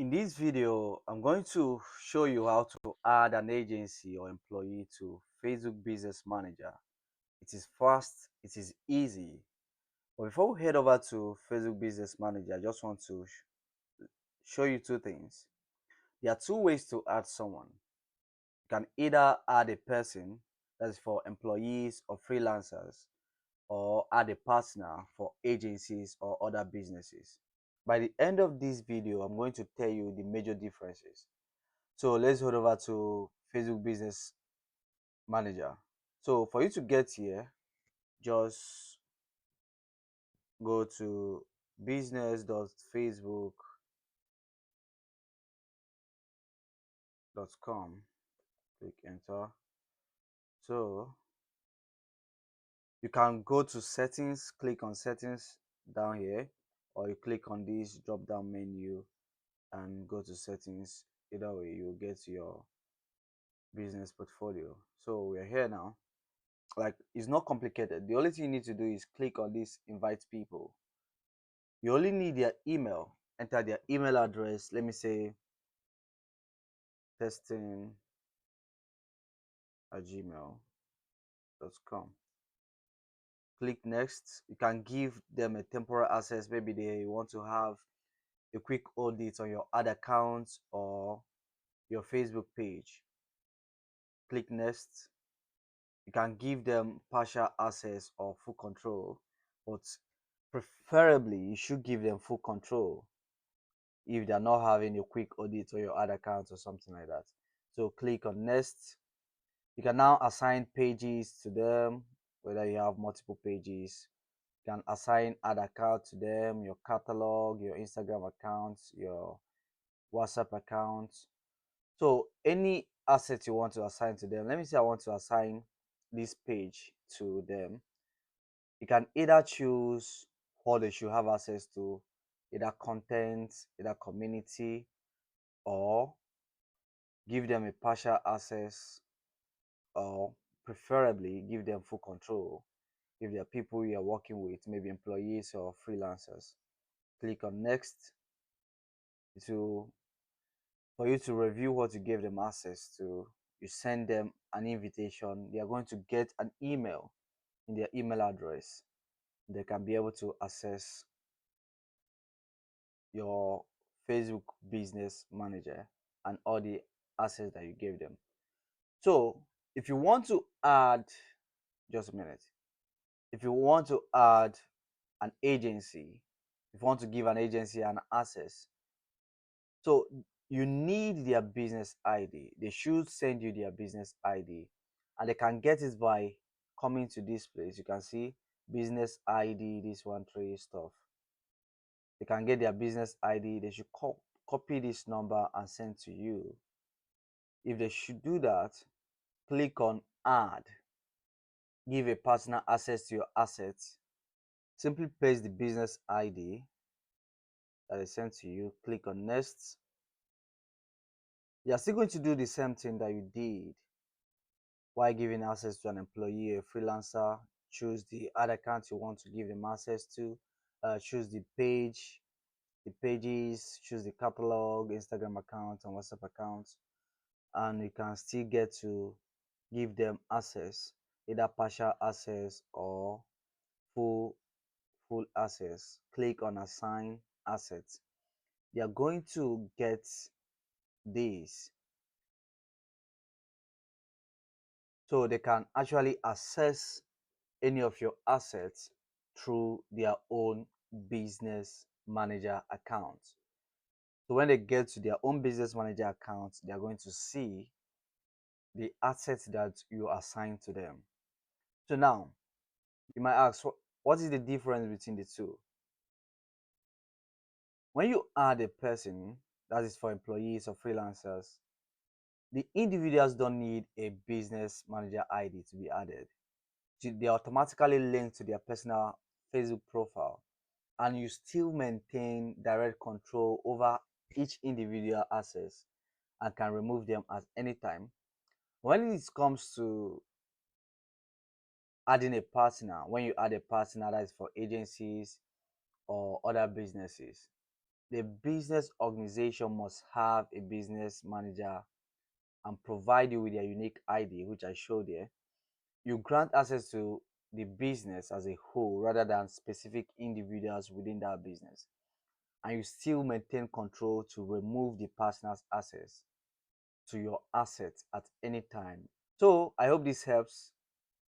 In this video, I'm going to show you how to add an agency or employee to Facebook Business Manager. It is fast, it is easy. But before we head over to Facebook Business Manager, I just want to show you two things. There are two ways to add someone. You can either add a person, that is for employees or freelancers, or add a partner for agencies or other businesses. By the end of this video, I'm going to tell you the major differences. So let's head over to Facebook Business Manager. So for you to get here, just go to business.facebook.com. Click enter. So you can go to settings, click on settings down here, or you click on this drop down menu and go to settings. Either way, you'll get your business portfolio. So we're here now. Like, it's not complicated. The only thing you need to do is click on this invite people. You only need their email. Enter their email address. Let me say testing@gmail.com. Click next. You can give them a temporary access. Maybe they want to have a quick audit on your ad account or your Facebook page. Click next. You can give them partial access or full control, but preferably you should give them full control if they're not having a quick audit on your ad account or something like that. So click on next. You can now assign pages to them, whether you have multiple pages. You can assign ad account to them, your catalog, your Instagram accounts, your WhatsApp accounts. So any asset you want to assign to them. Let me say I want to assign this page to them. You can either choose what they should have access to, either content, either community, or give them a partial access, or preferably give them full control if they're people you're working with, maybe employees or freelancers. Click on next to for you to review what you gave them access to. You send them an invitation. They are going to get an email in their email address. They can be able to access your Facebook Business Manager and all the assets that you gave them. So if you want to add, just a minute, if you want to add an agency, if you want to give an agency an access, so you need their business ID. They should send you their business ID, and they can get it by coming to this place. You can see business ID, this one three stuff. They can get their business ID. They should copy this number and send to you. If they should do that, click on add. Give a partner access to your assets. Simply paste the business ID that they sent to you. Click on next. You're still going to do the same thing that you did while giving access to an employee, a freelancer. Choose the ad account you want to give them access to. Choose the pages, choose the catalog, Instagram account, and WhatsApp account, and you can still get to give them access, either partial access or full access. Click on assign assets. They are going to get this, so they can actually access any of your assets through their own business manager account. So when they get to their own business manager account, they are going to see the assets that you assign to them. So now you might ask, what is the difference between the two? When you add a person, that is for employees or freelancers, the individuals don't need a business manager ID to be added. They automatically link to their personal Facebook profile, and you still maintain direct control over each individual access and can remove them at any time. When it comes to adding a partner, when you add a partner that is for agencies or other businesses, the business organization must have a business manager and provide you with their unique ID, which I showed there. You grant access to the business as a whole rather than specific individuals within that business. And you still maintain control to remove the partner's access to your assets at any time. So I hope this helps.